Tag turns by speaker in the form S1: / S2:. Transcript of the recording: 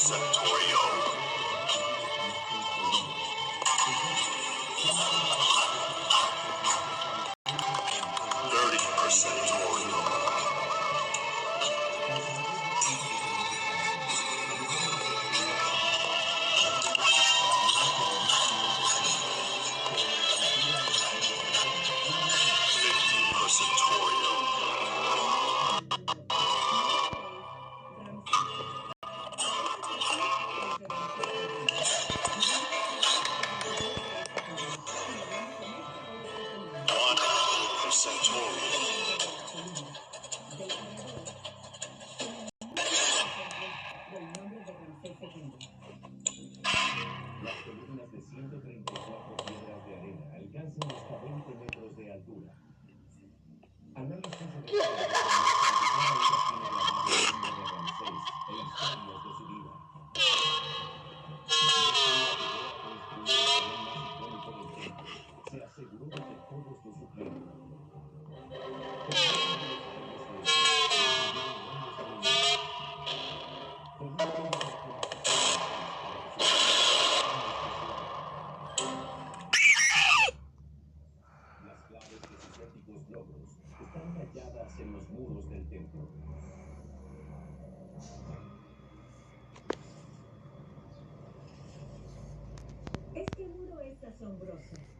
S1: Toriel. 30% Toriel. 50% Toriel. 100% Toriel.
S2: Las columnas de 134 piedras de arena alcanzan hasta 20 metros de altura. Análisis de muestran que cada una tiene grabado el nombre de Ramsés e historias de su vida. Construir el salón más icónico del templo. Se aseguró de que todos lo supieran. Las claves de sus épicos logros están talladas en los muros del templo.
S3: Este muro es asombroso.